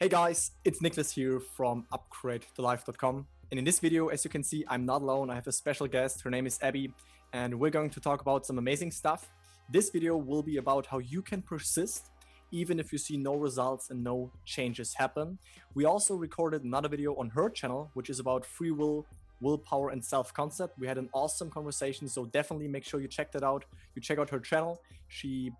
Hey guys, it's Nicholas here from upgradethelife.com. And in this video, as you can see, I'm not alone. I have a special guest. Her name is Abby, and we're going to talk about some amazing stuff. This video will be about how you can persist even if you see no results and no changes happen. We also recorded another video on her channel, which is about free will, willpower, and self-concept. We had an awesome conversation, so definitely make sure you check that out. You check out her channel. She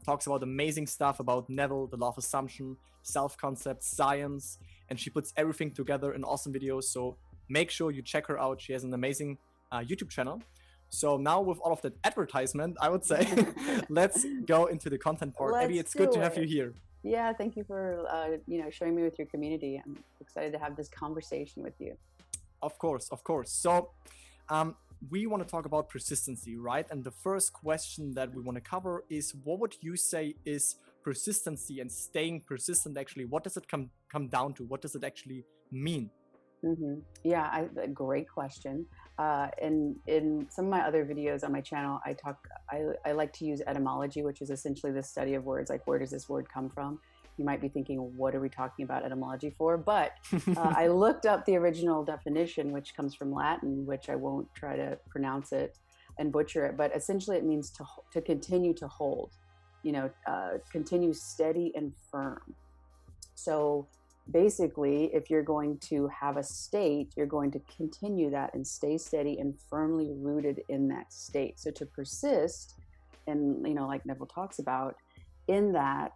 talks about amazing stuff about Neville, the law of assumption, self-concept, science, and she puts everything together in awesome videos. So make sure you check her out. She has an amazing YouTube channel. So now with all of that advertisement, I would say, let's go into the content part. Abby, it's good to have you here. Yeah, thank you for sharing me with your community. I'm excited to have this conversation with you. Of course, of course. So we want to talk about persistency, right? And the first question that we want to cover is, what would you say is persistency and staying persistent actually? What does it come down to? What does it actually mean? Yeah, great question. In some of my other videos on my channel, I like to use etymology, which is essentially the study of words, like where does this word come from? You might be thinking, what are we talking about etymology for? But I looked up the original definition, which comes from Latin, which I won't try to pronounce it and butcher it, but essentially it means to continue to hold, continue steady and firm. So basically, if you're going to have a state, you're going to continue that and stay steady and firmly rooted in that state. So to persist, and like Neville talks about, in that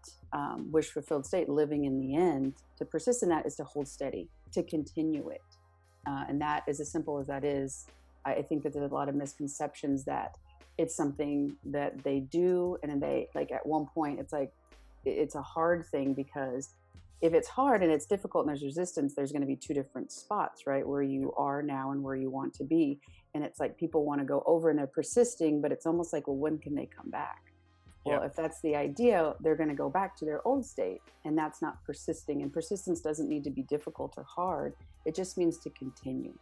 wish-fulfilled state, living in the end, to persist in that is to hold steady, to continue it. And that is as simple as that is. I think that there's a lot of misconceptions that it's something that they do, and then they, like, at one point, it's like, it's a hard thing, because if it's hard and it's difficult and there's resistance, there's going to be two different spots, right? Where you are now and where you want to be. And it's like people want to go over and they're persisting, but it's almost like, well, when can they come back? Well, if that's the idea, they're going to go back to their old state, and that's not persisting. And persistence doesn't need to be difficult or hard. It just means to continue.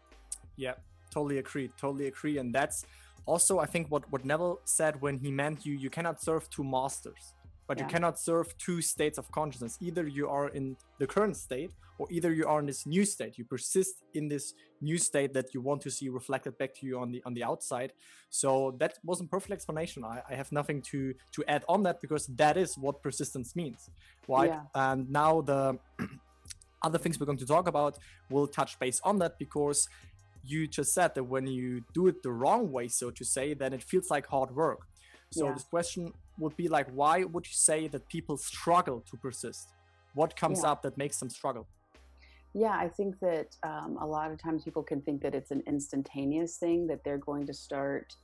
Yeah, totally agree. Totally agree. And that's also, I think, what Neville said when he meant you cannot serve two masters, but you cannot serve two states of consciousness. Either you are in the current state, or either you are in this new state. You persist in this new state that you want to see reflected back to you on the outside. So that was a perfect explanation. I have nothing to add on that, because that is what persistence means, right? Yeah. And now the other things we're going to talk about will touch base on that, because you just said that when you do it the wrong way, so to say, then it feels like hard work. So this question would be like, why would you say that people struggle to persist? What comes up that makes them struggle? Yeah, I think that a lot of times people can think that it's an instantaneous thing, that they're going to start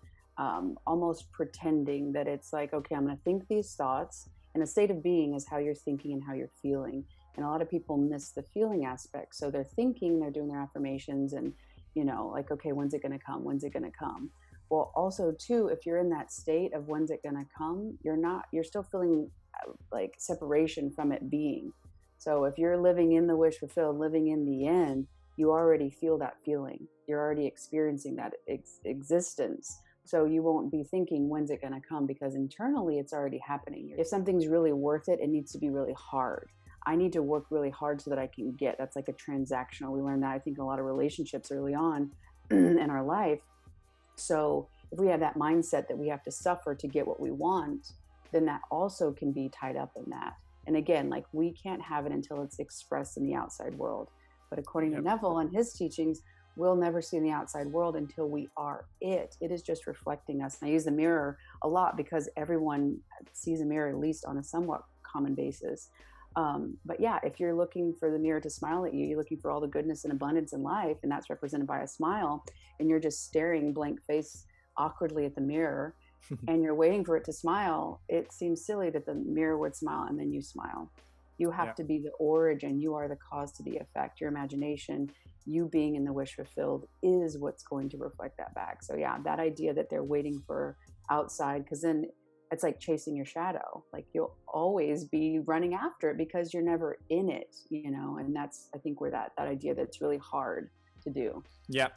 almost pretending that it's like, okay, I'm going to think these thoughts, and a state of being is how you're thinking and how you're feeling. And a lot of people miss the feeling aspect. So they're thinking, they're doing their affirmations, and, like, okay, when's it going to come? When's it going to come? Well, also too, if you're in that state of when's it going to come, you're still feeling like separation from it being. So if you're living in the wish fulfilled, living in the end, you already feel that feeling. You're already experiencing that existence. So you won't be thinking, when's it going to come? Because internally it's already happening. If something's really worth it, it needs to be really hard. I need to work really hard so that I can get. That's like a transactional. We learned that, I think, in a lot of relationships early on in our life. So if we have that mindset that we have to suffer to get what we want, then that also can be tied up in that. And again, like, we can't have it until it's expressed in the outside world. But according to Neville and his teachings, we'll never see in the outside world until we are it. It is just reflecting us. And I use the mirror a lot because everyone sees a mirror, at least on a somewhat common basis. But yeah, if you're looking for the mirror to smile at you, you're looking for all the goodness and abundance in life, and that's represented by a smile, and you're just staring blank face awkwardly at the mirror and you're waiting for it to smile, it seems silly that the mirror would smile and then you smile. You have to be the origin. You are the cause to the effect. Your imagination, you being in the wish fulfilled, is what's going to reflect that back. So yeah, that idea that they're waiting for outside, because then it's like chasing your shadow. Like, you'll always be running after it because you're never in it, and that's, I think, where that idea that's really hard to do. Yeah,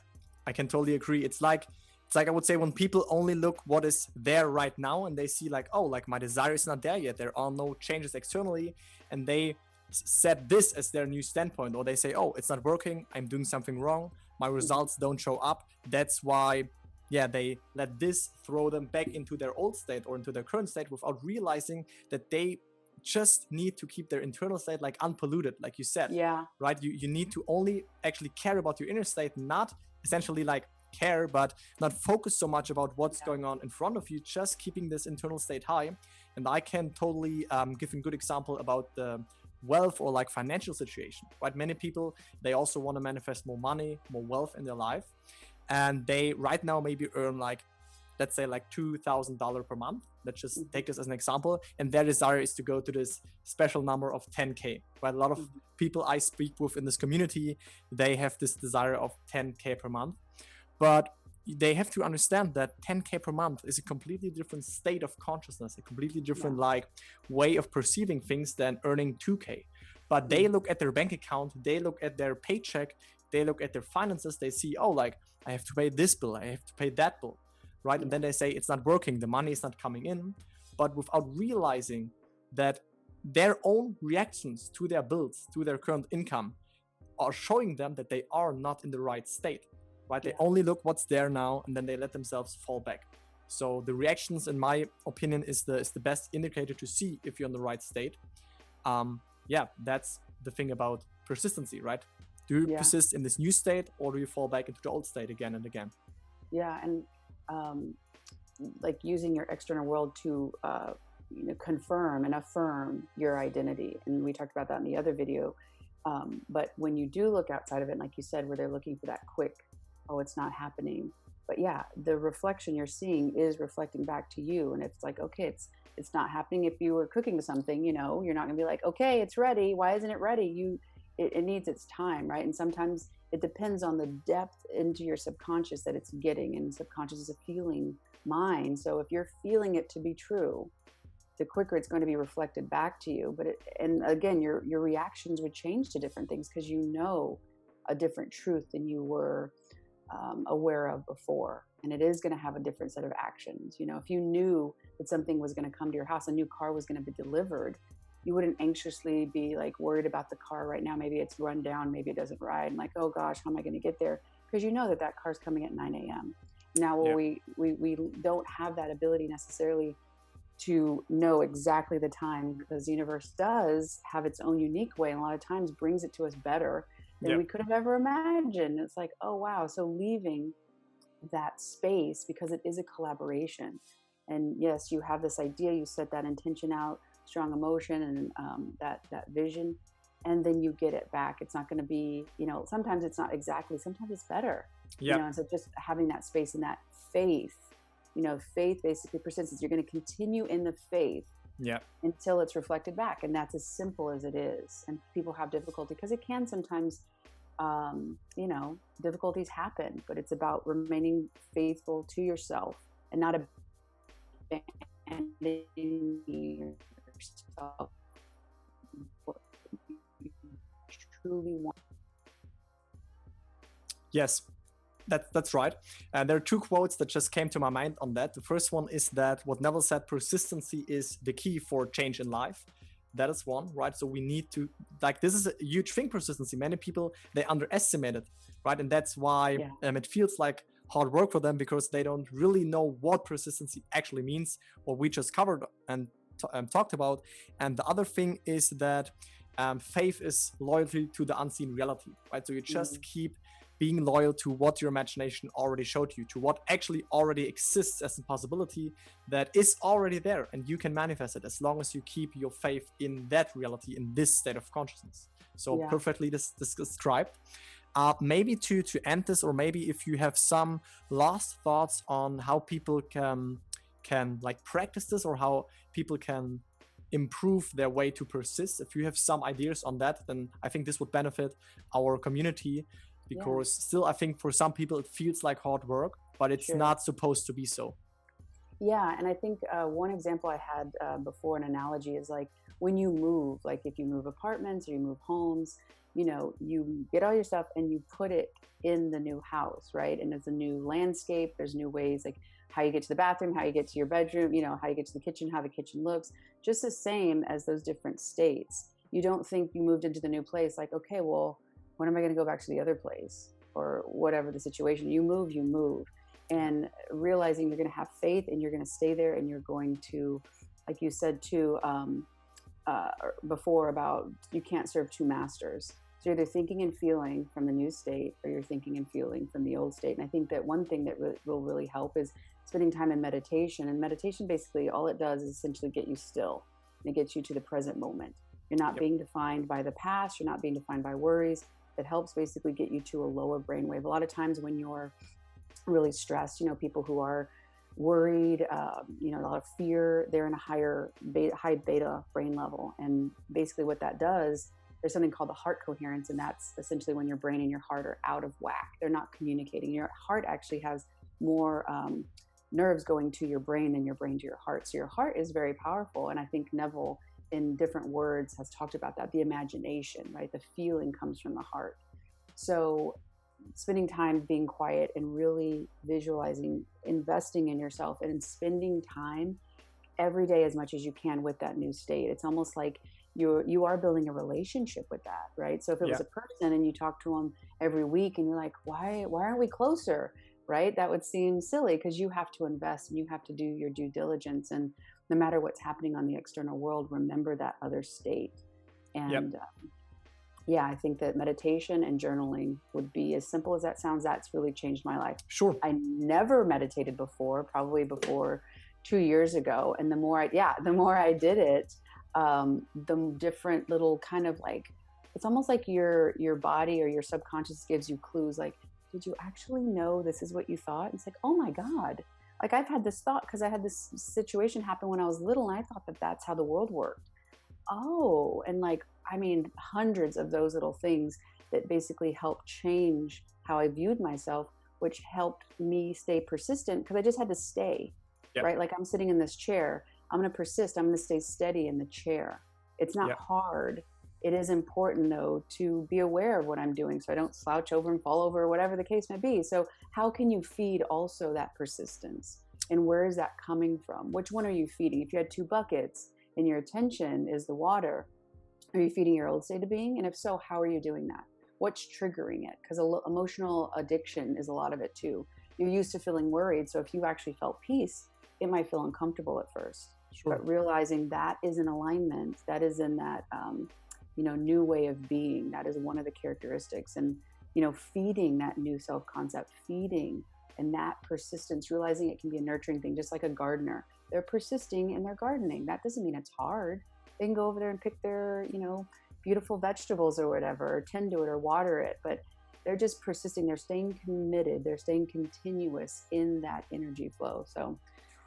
I can totally agree. It's like I would say, when people only look what is there right now, and they see like, oh, like, my desire is not there yet, there are no changes externally, and they set this as their new standpoint, or they say, oh, it's not working, I'm doing something wrong, my results don't show up. That's why, yeah, they let this throw them back into their old state or into their current state without realizing that they just need to keep their internal state like unpolluted, like you said. Yeah. Right? You need to only actually care about your inner state, not essentially like care, but not focus so much about what's going on in front of you, just keeping this internal state high. And I can totally give a good example about the wealth or like financial situation, right? Many people, they also want to manifest more money, more wealth in their life. And they right now maybe earn like, let's say like $2,000 per month. Let's just take this as an example. And their desire is to go to this special number of 10K. Right? A lot of people I speak with in this community, they have this desire of 10K per month. But they have to understand that 10K per month is a completely different state of consciousness, a completely different like way of perceiving things than earning 2K. But they look at their bank account, they look at their paycheck, they look at their finances, they see, oh, like I have to pay this bill, I have to pay that bill, right? And then they say it's not working, the money is not coming in, but without realizing that their own reactions to their bills, to their current income are showing them that they are not in the right state. Right? They only look what's there now, and then they let themselves fall back. So the reactions, in my opinion, is the best indicator to see if you're in the right state. Yeah, that's the thing about persistency, right? Do you persist in this new state, or do you fall back into the old state again and again? Yeah, and like using your external world to confirm and affirm your identity. And we talked about that in the other video. But when you do look outside of it, like you said, where they're looking for that quick, oh, it's not happening. But yeah, the reflection you're seeing is reflecting back to you. And it's like, okay, it's not happening. If you were cooking something, you're not gonna be like, okay, it's ready. Why isn't it ready? It needs its time, right? And sometimes it depends on the depth into your subconscious that it's getting. And subconscious is a feeling mind. So if you're feeling it to be true, the quicker it's going to be reflected back to you. And again, your reactions would change to different things because you know a different truth than you were aware of before. And it is going to have a different set of actions. If you knew that something was going to come to your house, a new car was going to be delivered, you wouldn't anxiously be like worried about the car right now. Maybe it's run down, maybe it doesn't ride, and like, oh gosh, how am I going to get there? Because you know that car's coming at 9 a.m. Now, we don't have that ability necessarily to know exactly the time, because the universe does have its own unique way, and a lot of times brings it to us better than we could have ever imagined. It's like, oh wow. So leaving that space, because it is a collaboration, and yes, you have this idea, you set that intention out, strong emotion, and that vision, and then you get it back. It's not going to be, sometimes it's not exactly, sometimes it's better. And so just having that space and that faith, faith basically persists. You're going to continue in the faith until it's reflected back. And that's as simple as it is. And people have difficulty because it can sometimes, difficulties happen, but it's about remaining faithful to yourself and not abandoning yourself. What you truly want. Yes. That's right. And there are two quotes that just came to my mind on that. The first one is that what Neville said, persistency is the key for change in life. That is one, right? So we need to, this is a huge thing, persistency. Many people, they underestimate it, right? And that's why it feels like hard work for them, because they don't really know what persistency actually means, what we just covered and talked about. And the other thing is that faith is loyalty to the unseen reality, right? So you just keep being loyal to what your imagination already showed you, to what actually already exists as a possibility that is already there, and you can manifest it as long as you keep your faith in that reality, in this state of consciousness. So perfectly described. Maybe to end this, or maybe if you have some last thoughts on how people can practice this, or how people can improve their way to persist. If you have some ideas on that, then I think this would benefit our community. Because still, I think for some people it feels like hard work, but it's not supposed to be so. Yeah, and I think one example I had before, an analogy, is like when you move, like if you move apartments or you move homes, you get all your stuff and you put it in the new house, right? And it's a new landscape, there's new ways, like how you get to the bathroom, how you get to your bedroom, how you get to the kitchen, how the kitchen looks, just the same as those different states. you don't think you moved into the new place like, okay, well, when am I going to go back to the other place, or whatever the situation? You move, and realizing you're going to have faith and you're going to stay there, and you're going to, like you said too, before, about you can't serve two masters. So you're either thinking and feeling from the new state, or you're thinking and feeling from the old state. And I think that one thing that will really help is spending time in meditation. And meditation, basically, all it does is essentially get you still, and it gets you to the present moment. You're not being defined by the past. You're not being defined by worries. It helps basically get you to a lower brainwave. A lot of times when you're really stressed, people who are worried, a lot of fear, they're in a high beta brain level. And basically what that does, there's something called the heart coherence, and that's essentially when your brain and your heart are out of whack. They're not communicating. Your heart actually has more nerves going to your brain than your brain to your heart. So your heart is very powerful. And I think Neville, in different words, has talked about that, the imagination, right? The feeling comes from the heart. So spending time being quiet and really visualizing, investing in yourself, and spending time every day as much as you can with that new state. It's almost like you are building a relationship with that, right? So if it was a person and you talk to them every week and you're like, why aren't we closer, right? That would seem silly, because you have to invest and you have to do your due diligence. And no matter what's happening on the external world, remember that other state. And I think that meditation and journaling would be, as simple as that sounds, that's really changed my life. Sure. I never meditated before, probably before 2 years ago. And the more I did it, the different little kind of like, it's almost like your body or your subconscious gives you clues. Like, did you actually know this is what you thought? And it's like, oh my God. Like, I've had this thought because I had this situation happen when I was little, and I thought that that's how the world worked. Oh, and hundreds of those little things that basically helped change how I viewed myself, which helped me stay persistent, because I just had to stay, right? Like, I'm sitting in this chair. I'm going to persist. I'm going to stay steady in the chair. It's not hard. It is important, though, to be aware of what I'm doing so I don't slouch over and fall over, or whatever the case may be. So how can you feed also that persistence? And where is that coming from? Which one are you feeding? If you had 2 buckets and your attention is the water, are you feeding your old state of being? And if so, how are you doing that? What's triggering it? Because emotional addiction is a lot of it too. You're used to feeling worried. So if you actually felt peace, it might feel uncomfortable at first. Sure. But realizing that is in alignment, that is in that new way of being, that is one of the characteristics. And feeding that new self-concept, feeding, and that persistence, realizing it can be a nurturing thing, just like a gardener. They're persisting in their gardening. That doesn't mean it's hard. They can go over there and pick their beautiful vegetables or whatever, or tend to it or water it, but they're just persisting. They're staying committed. They're staying continuous in that energy flow. So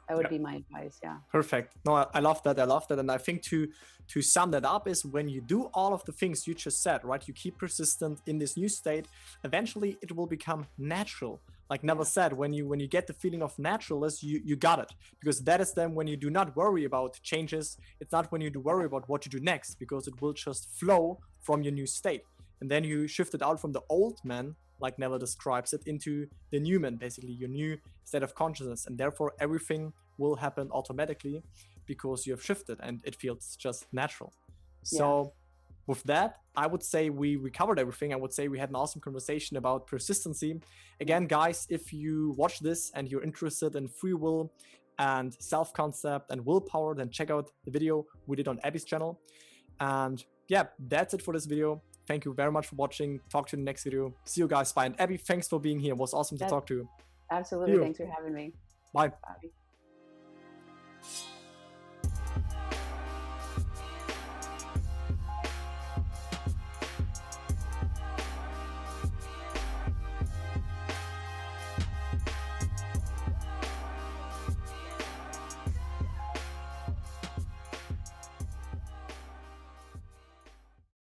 that would be my advice. Yeah. Perfect. No, I love that. And I think to sum that up is, when you do all of the things you just said, right? You keep persistent in this new state, eventually it will become natural. Like Neville said, when you get the feeling of naturalness, you got it. Because that is then when you do not worry about changes. It's not when you do worry about what to do next, because it will just flow from your new state. And then you shift it out from the old man, like Neville describes it, into the new man, basically your new state of consciousness. And therefore everything will happen automatically because you have shifted and it feels just natural. So with that, I would say we covered everything. I would say we had an awesome conversation about persistency. Again, guys, if you watch this and you're interested in free will and self-concept and willpower, then check out the video we did on Abby's channel. And yeah, that's it for this video. Thank you very much for watching. Talk to you in the next video. See you guys. Bye. And Abby, thanks for being here. It was awesome to talk to you. Absolutely. Thanks for having me. Bye. Bye.